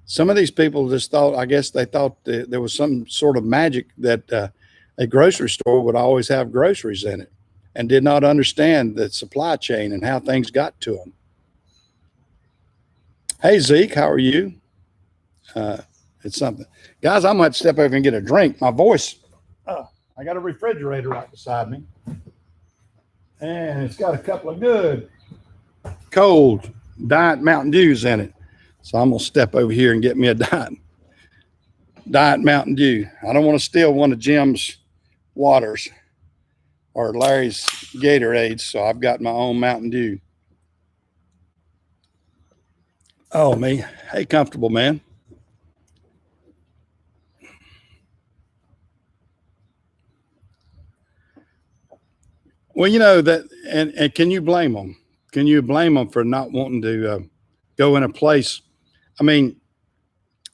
Some of these people just thought, I guess they thought that there was some sort of magic that a grocery store would always have groceries in it, and did not understand the supply chain and how things got to them. Hey, Zeke, how are you? It's something. Guys, I'm going to have to step over and get a drink. My voice, I got a refrigerator right beside me, and it's got a couple of good cold Diet Mountain Dews in it. So I'm going to step over here and get me a Diet Mountain Dew. I don't want to steal one of Jim's waters or Larry's Gatorades, so I've got my own Mountain Dew. Oh, me. Hey, comfortable man. Well, that, and can you blame them? Can you blame them for not wanting to go in a place? I mean,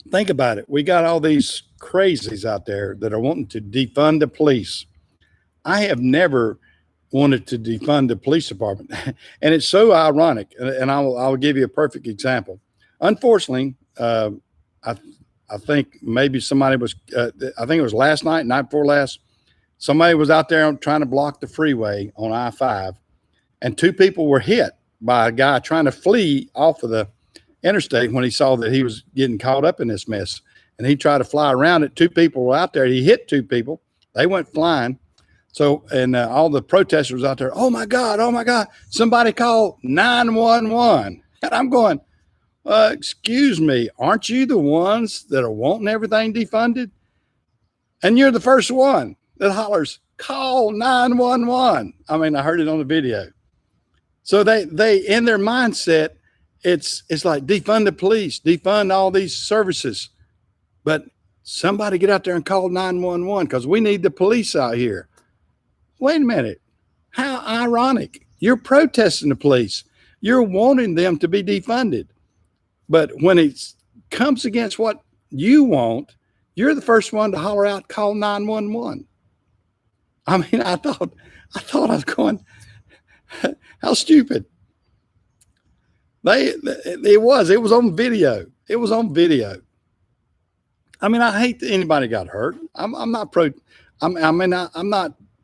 think about it. We got all these crazies out there that are wanting to defund the police. I have never wanted to defund the police department. And it's so ironic. And I'll give you a perfect example. Unfortunately, I think maybe somebody was, I think it was last night before last, somebody was out there trying to block the freeway on I-5, and two people were hit by a guy trying to flee off of the interstate when he saw that he was getting caught up in this mess. And he tried to fly around it. Two people were out there. He hit two people. They went flying. So, and all the protesters out there, oh my God, somebody call 911. And I'm going, excuse me, aren't you the ones that are wanting everything defunded? And you're the first one that hollers, call 911. I mean, I heard it on the video. So they in their mindset, it's like defund the police, defund all these services. But somebody get out there and call 911 because we need the police out here. Wait a minute. How ironic. You're protesting the police. You're wanting them to be defunded. But when it comes against what you want, you're the first one to holler out, call 911. I mean, I thought I was going, how stupid. It was on video. It was on video. I mean, I hate that anybody got hurt. I'm not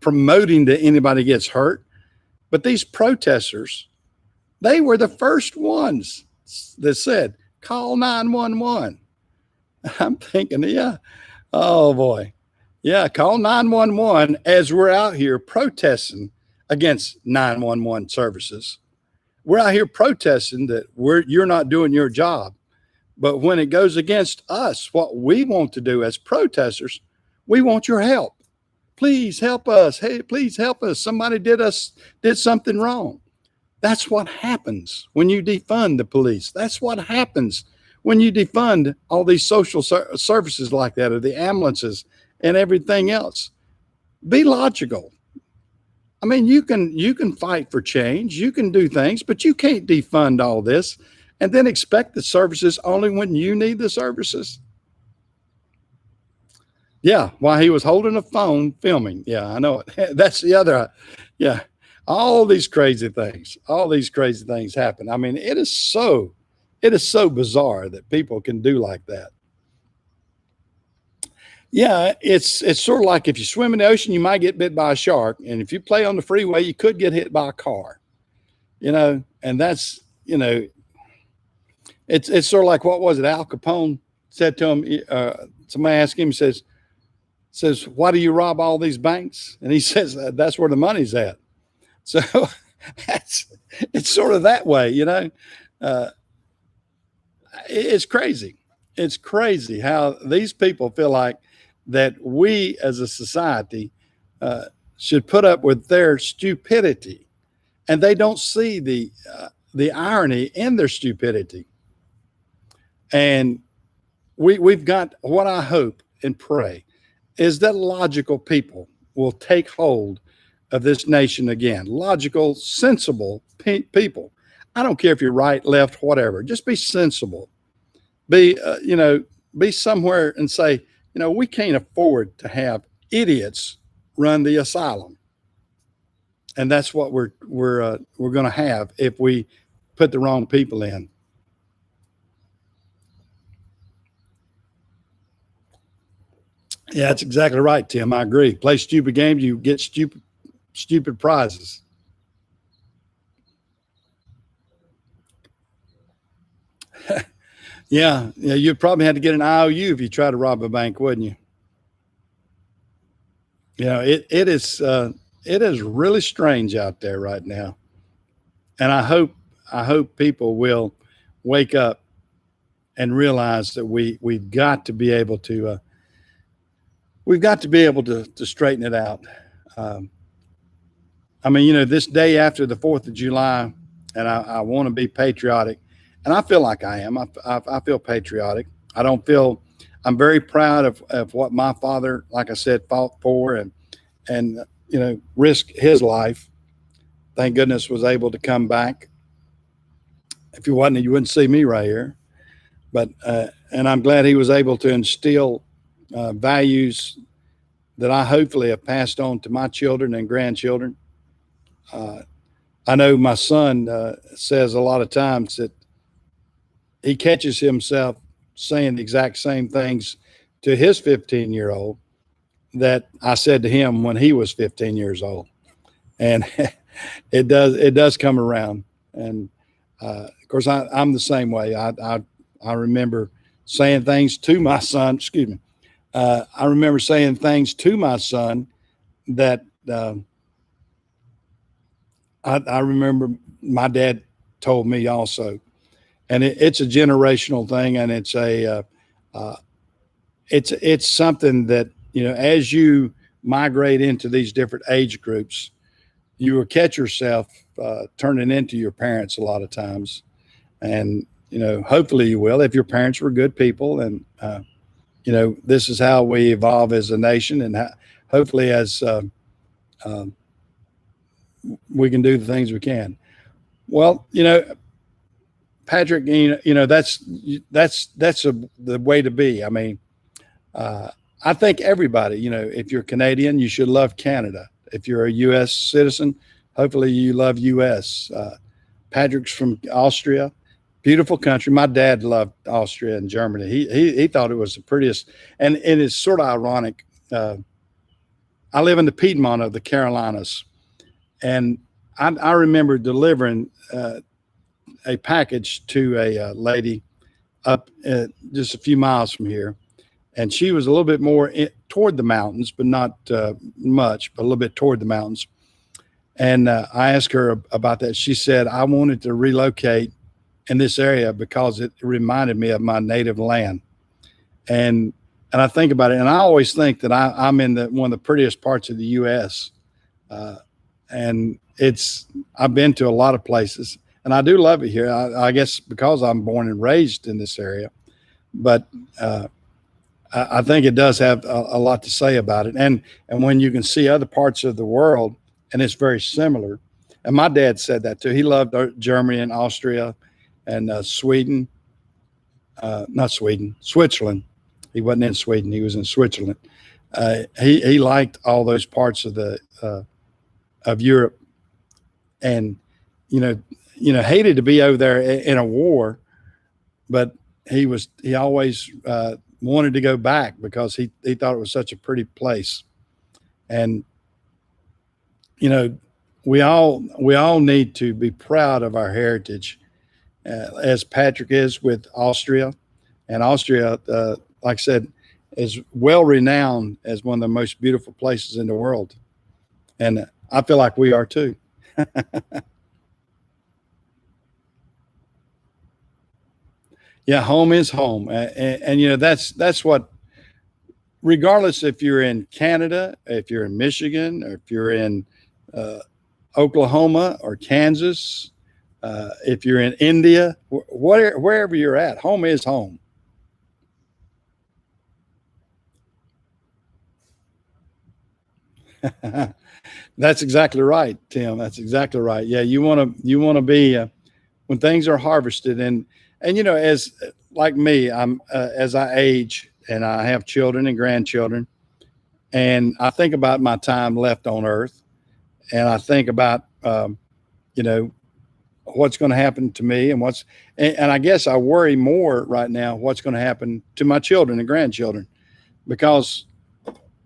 promoting that anybody gets hurt, But these protesters, they were the first ones that said, call 911. I'm thinking, yeah, oh boy. Yeah, call 911 as we're out here protesting against 911 services. We're out here protesting that you're not doing your job. But when it goes against us, what we want to do as protesters, we want your help. Please help us. Hey, please help us. Somebody did something wrong. That's what happens when you defund the police. That's what happens when you defund all these social services like that, or the ambulances and everything else. Be logical. I mean, you can fight for change, you can do things, but you can't defund all this and then expect the services only when you need the services. Yeah, while he was holding a phone filming. Yeah, I know it. That's the other. Yeah, all these crazy things happen. I mean, it is so bizarre that people can do like that. Yeah, it's sort of like if you swim in the ocean, you might get bit by a shark, and if you play on the freeway, you could get hit by a car. And that's it's sort of like, what was it? Al Capone said to him. Somebody asked him, says, why do you rob all these banks? And he says, that's where the money's at. So it's sort of that way, it's crazy. It's crazy how these people feel like that we as a society should put up with their stupidity, and they don't see the irony in their stupidity. And we've got, what I hope and pray is that logical people will take hold of this nation again. Logical, sensible people. I don't care if you're right, left, whatever. Just be sensible. Be somewhere and say, we can't afford to have idiots run the asylum. And that's what we're going to have if we put the wrong people in. Yeah, that's exactly right, Tim. I agree. Play stupid games, you get stupid prizes. Yeah, you'd probably have to get an IOU if you try to rob a bank, wouldn't you? It is really strange out there right now, and I hope people will wake up and realize that we've got to be able to straighten it out. I mean, this day after the 4th of July, and I want to be patriotic, and I feel like I am. I feel patriotic. I'm very proud of what my father, like I said, fought for and risked his life. Thank goodness was able to come back. If he wasn't, you wouldn't see me right here. But and I'm glad he was able to instill values that I hopefully have passed on to my children and grandchildren. I know my son says a lot of times that he catches himself saying the exact same things to his 15-year-old that I said to him when he was 15 years old. And it does come around. And of course, I'm the same way. I remember saying things to my son, excuse me. I remember saying things to my son that I remember my dad told me also. And it's a generational thing, and it's something that, as you migrate into these different age groups, you will catch yourself turning into your parents a lot of times. And, hopefully you will, if your parents were good people. And, this is how we evolve as a nation, and hopefully as we can do the things we can. Well, Patrick, that's the way to be. I mean, I think everybody, if you're Canadian, you should love Canada. If you're a U.S. citizen, hopefully you love U.S. Patrick's from Austria, beautiful country. My dad loved Austria and Germany. He thought it was the prettiest, and it is sort of ironic. I live in the Piedmont of the Carolinas, and I remember delivering a package to a lady up just a few miles from here, and she was a little bit more toward the mountains, but not much, but a little bit toward the mountains. And I asked her about that. She said, I wanted to relocate in this area because it reminded me of my native land. And I think about it, and I always think that I'm in one of the prettiest parts of the U.S. And I've been to a lot of places, and I do love it here. I guess because I'm born and raised in this area, but I think it does have a lot to say about it. And when you can see other parts of the world, and it's very similar. And my dad said that too. He loved Germany and Austria and Sweden. Not Sweden, Switzerland. He wasn't in Sweden. He was in Switzerland. He liked all those parts of Europe, and hated to be over there in a war, but he always wanted to go back because he thought it was such a pretty place. And we all need to be proud of our heritage, as Patrick is with Austria. And Austria, like I said, is well renowned as one of the most beautiful places in the world. And I feel like we are too. Yeah, home is home. And that's what, regardless if you're in Canada, if you're in Michigan, or if you're in Oklahoma or Kansas, if you're in India, wherever you're at, home is home. That's exactly right, Tim. That's exactly right. Yeah, you want to be when things are harvested, and as like me, I'm as I age and I have children and grandchildren, and I think about my time left on Earth, and I think about what's going to happen to me, and I guess I worry more right now what's going to happen to my children and grandchildren, because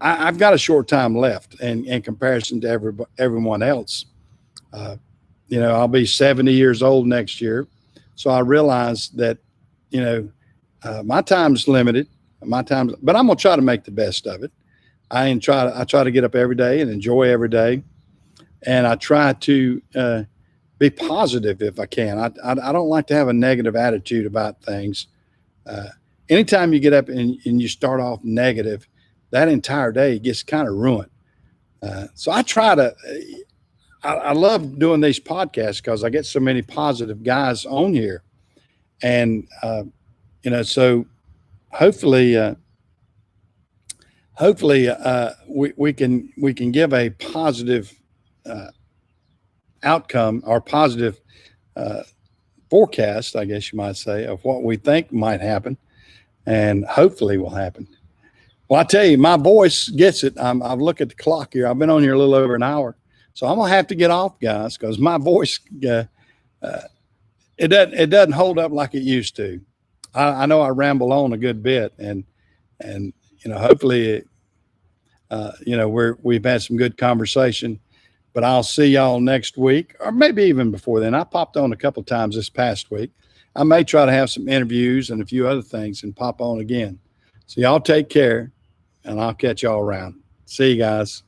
I've got a short time left in comparison to everyone else. I'll be 70 years old next year. So I realize that, my time's limited, but I'm going to try to make the best of it. I try to get up every day and enjoy every day. And I try to be positive if I can. I don't like to have a negative attitude about things. Anytime you get up and you start off negative, that entire day gets kind of ruined. So I love doing these podcasts because I get so many positive guys on here. And, so hopefully we can give a positive outcome or positive forecast, I guess you might say, of what we think might happen and hopefully will happen. Well, I tell you, my voice gets it. I've looked at the clock here. I've been on here a little over an hour. So I'm going to have to get off, guys, because my voice, it doesn't hold up like it used to. I know I ramble on a good bit, and hopefully, we've had some good conversation. But I'll see y'all next week, or maybe even before then. I popped on a couple of times this past week. I may try to have some interviews and a few other things and pop on again. So y'all take care, and I'll catch y'all around. See you guys.